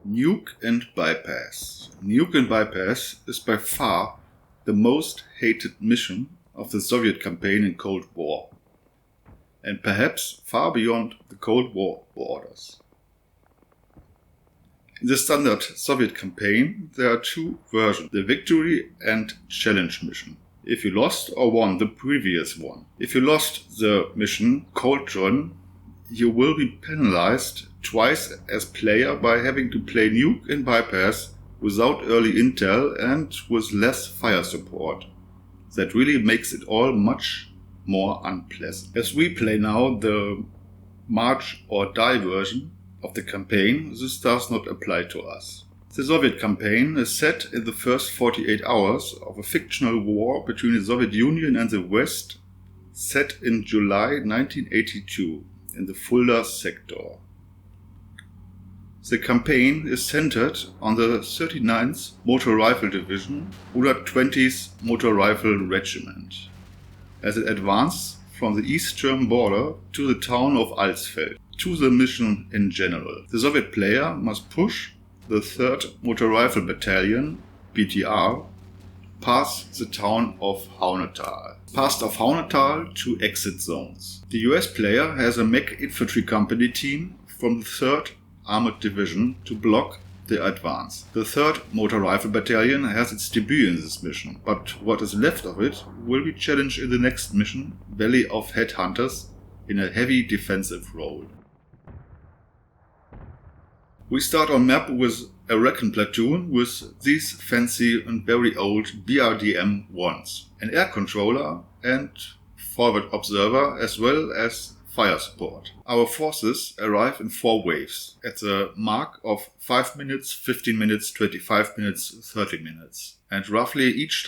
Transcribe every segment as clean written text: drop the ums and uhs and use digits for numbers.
Nuke and bypass. Nuke and bypass is by far the most hated mission of the Soviet campaign in Cold War, and perhaps far beyond the Cold War borders. In the standard Soviet campaign, there are two versions, the victory and challenge mission. If you lost or won the previous one. If you lost the mission Coldwar, you will be penalized twice as player by having to play Nuke and bypass without early intel and with less fire support. That really makes it all much more unpleasant. As we play now the March or Die version of the campaign, this does not apply to us. The Soviet campaign is set in the first 48 hours of a fictional war between the Soviet Union and the West, set in July 1982 in the Fulda sector. The campaign is centered on the 39th Motor Rifle Division, 120th Motor Rifle Regiment, as it advanced from the East German border to the town of Alsfeld, to the mission in general. The Soviet player must push the 3rd Motor Rifle Battalion, BTR, past the town of Haunetal, to exit zones. The US player has a mech infantry company team from the 3rd Armored Division to block the advance. The 3rd Motor Rifle Battalion has its debut in this mission, but what is left of it will be challenged in the next mission, Valley of Headhunters, in a heavy defensive role. We start on map with a Recon platoon with these fancy and very old BRDM-1s, an air controller and forward observer as well as fire support. Our forces arrive in 4 waves at the mark of 5 minutes, 15 minutes, 25 minutes, 30 minutes. And roughly each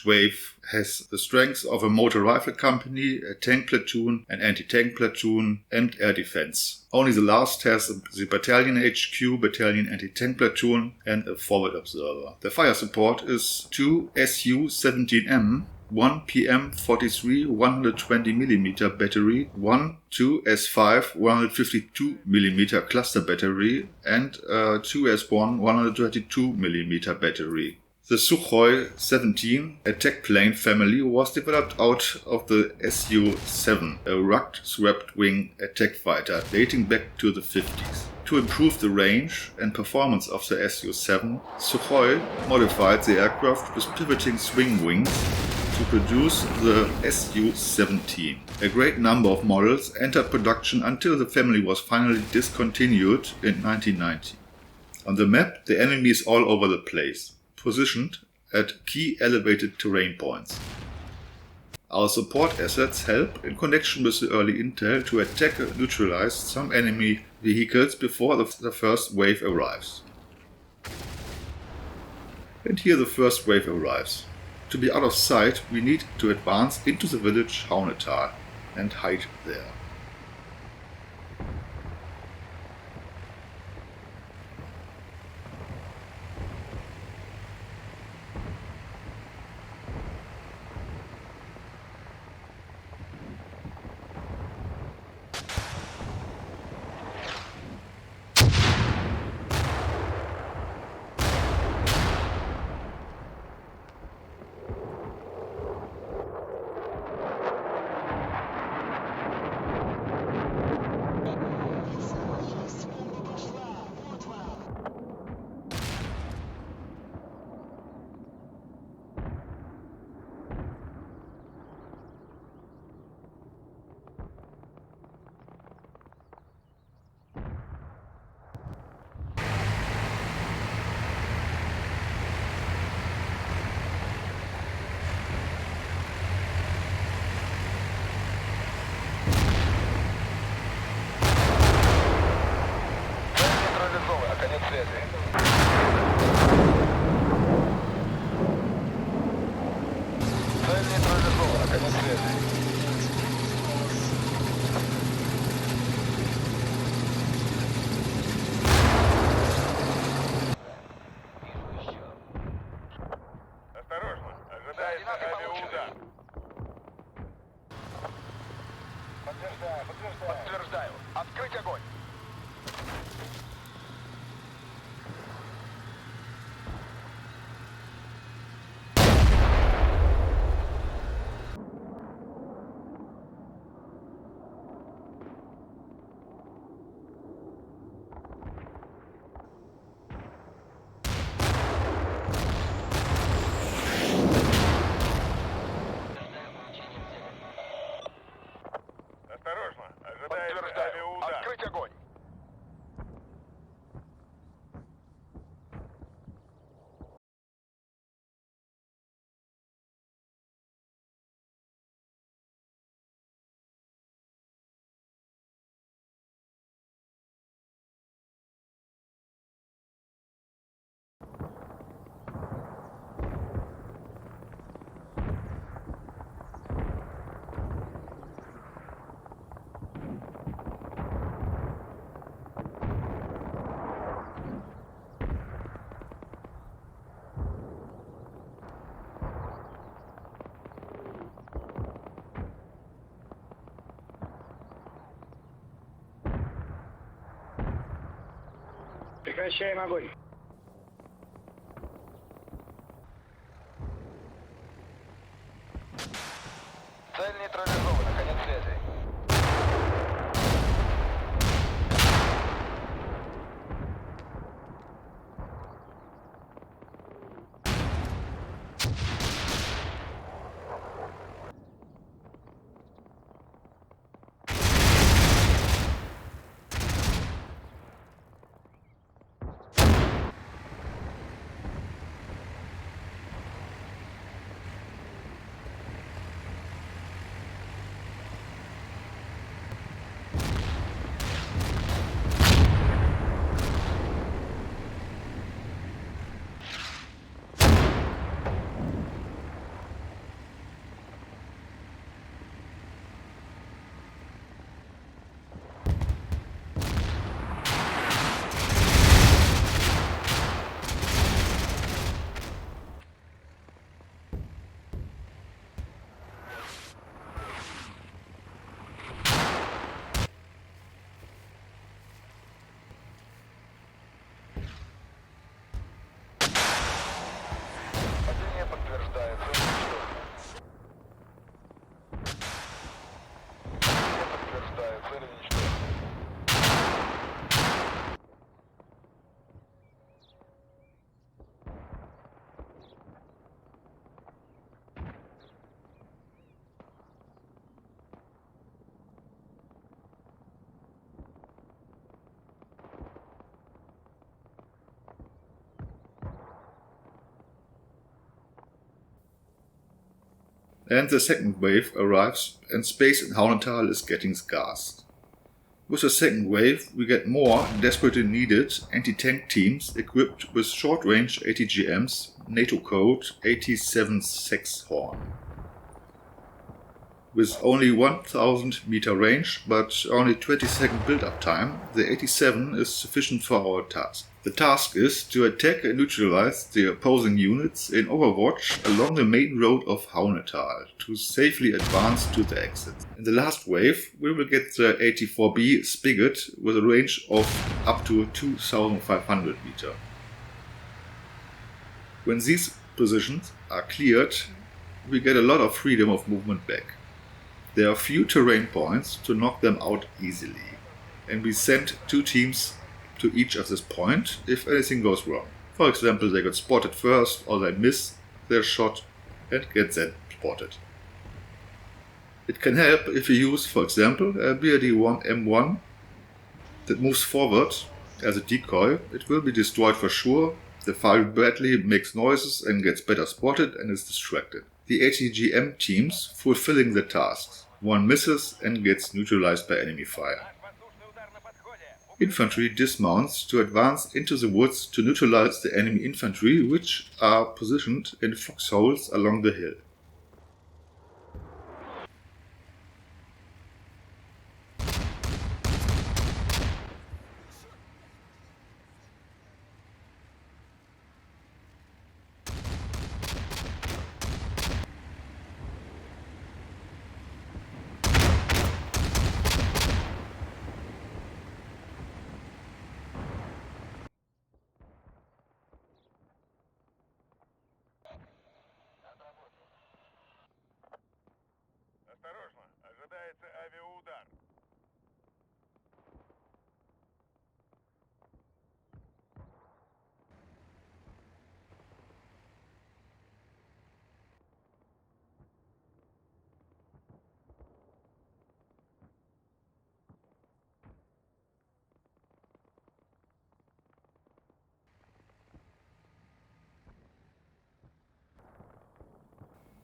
wave has the strength of a motor rifle company, a tank platoon, an anti-tank platoon, and air defense. Only the last has the battalion HQ, battalion anti-tank platoon, and a forward observer. The fire support is 2 Su-17M, 1 PM-43 120mm battery, 1 2 S5 152mm cluster battery, and 2 S1 122mm battery. The Sukhoi 17 attack plane family was developed out of the Su-7, a rugged swept-wing attack fighter dating back to the 50s. To improve the range and performance of the Su-7, Sukhoi modified the aircraft with pivoting swing wings to produce the Su-17. A great number of models entered production until the family was finally discontinued in 1990. On the map, the enemy is all over the place, positioned at key elevated terrain points. Our support assets help in connection with the early intel to attack and neutralize some enemy vehicles before the first wave arrives. And here the first wave arrives. To be out of sight, we need to advance into the village Haunetal and hide there. Подтверждаю. Открыть огонь. Прекращаем огонь. Цель нейтрализована. Конец связи. Падение подтверждается. Падение подтверждается. Цель уничтожена. And the second wave arrives, and space in Haunetal is getting scarce. With the second wave, we get more desperately needed anti-tank teams equipped with short-range ATGMs, NATO code 87-6 Horn. With only 1000 meter range, but only 20-second build-up time, the 87 is sufficient for our task. The task is to attack and neutralize the opposing units in Overwatch along the main road of Haunetal to safely advance to the exit. In the last wave, we will get the 84B Spigot with a range of up to 2500 meter. When these positions are cleared, we get a lot of freedom of movement back. There are few terrain points to knock them out easily, and we send 2 teams to each of this point if anything goes wrong. For example, they got spotted first, or they miss their shot and get then spotted. It can help if you use, for example, a BRD-1 M1 that moves forward as a decoy. It will be destroyed for sure. The fire badly makes noises and gets better spotted and is distracted. The ATGM teams fulfilling the tasks. One misses and gets neutralized by enemy fire. Infantry dismounts to advance into the woods to neutralize the enemy infantry, which are positioned in foxholes along the hill. Осторожно, ожидается авиаудар.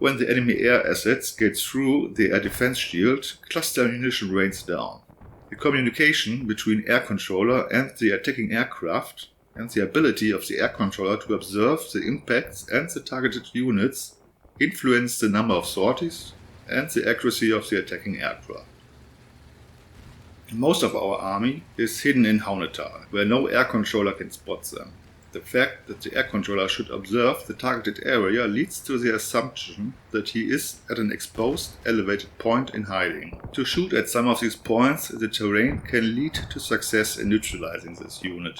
When the enemy air assets get through the air defense shield, cluster ammunition rains down. The communication between air controller and the attacking aircraft, and the ability of the air controller to observe the impacts and the targeted units, influence the number of sorties and the accuracy of the attacking aircraft. Most of our army is hidden in Haunetal, where no air controller can spot them. The fact that the air controller should observe the targeted area leads to the assumption that he is at an exposed, elevated point in hiding. To shoot at some of these points, the terrain can lead to success in neutralizing this unit.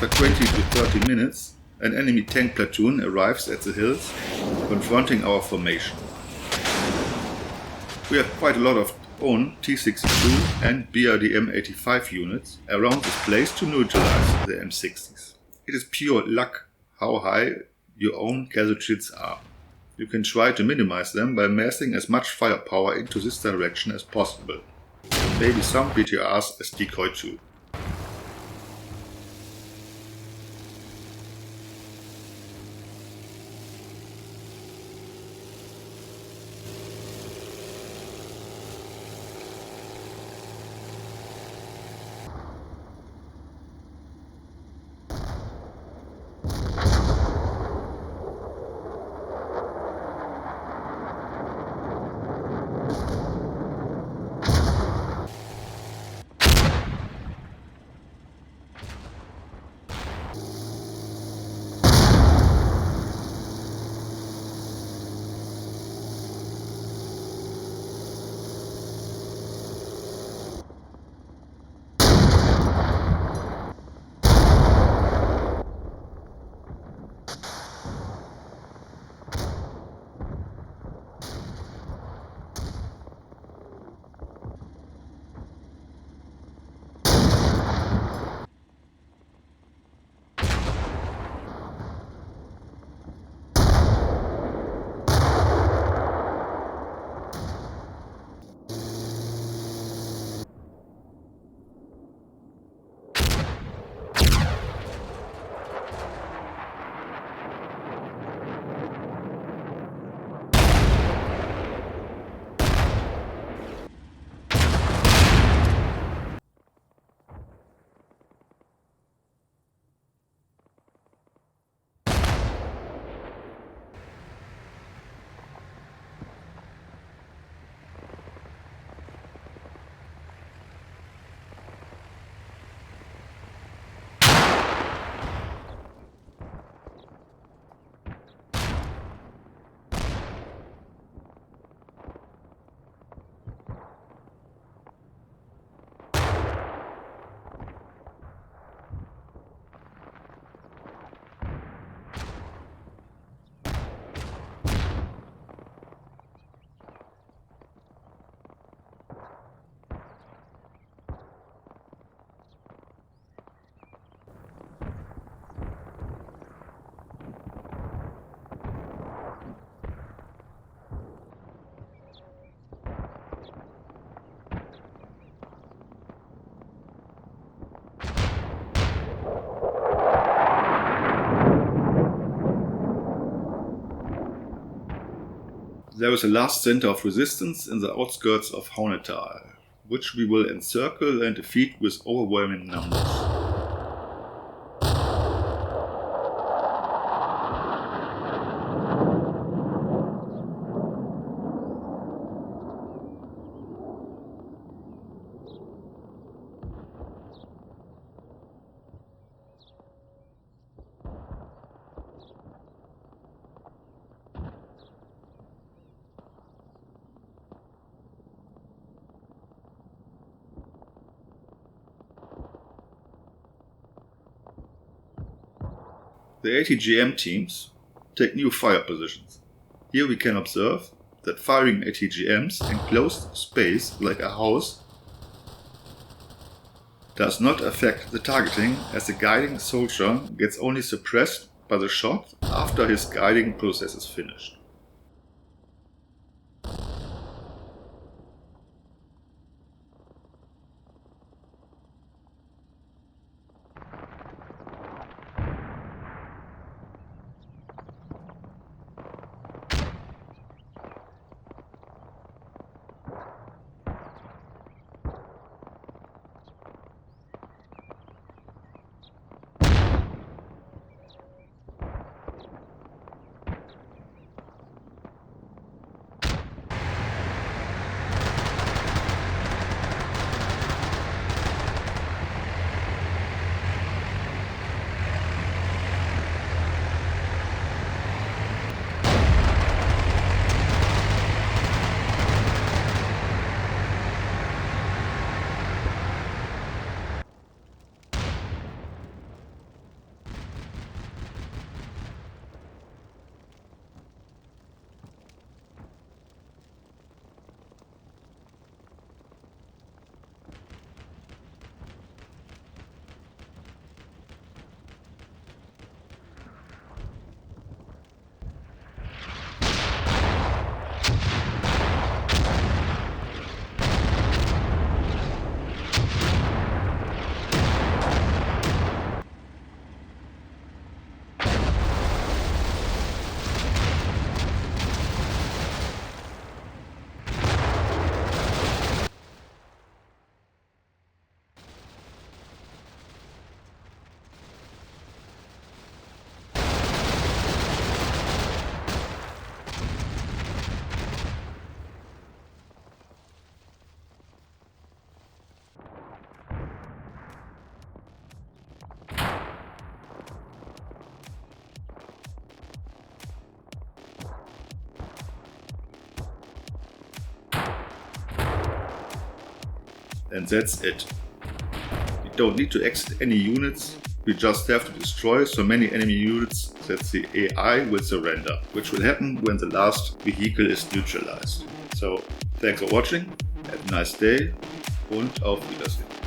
after 20 to 30 minutes, an enemy tank platoon arrives at the hills, confronting our formation. We have quite a lot of own T-62 and BRDM-85 units around this place to neutralize the M60s. It is pure luck how high your own casualties are. You can try to minimize them by massing as much firepower into this direction as possible. Maybe some BTRs as decoy too. There is a last center of resistance in the outskirts of Haar, which we will encircle and defeat with overwhelming numbers. The ATGM teams take new fire positions. Here we can observe that firing ATGMs in closed space like a house does not affect the targeting, as the guiding soldier gets only suppressed by the shot after his guiding process is finished. And that's it. We don't need to exit any units, we just have to destroy so many enemy units that the AI will surrender, which will happen when the last vehicle is neutralized. So, thanks for watching, have a nice day und auf Wiedersehen.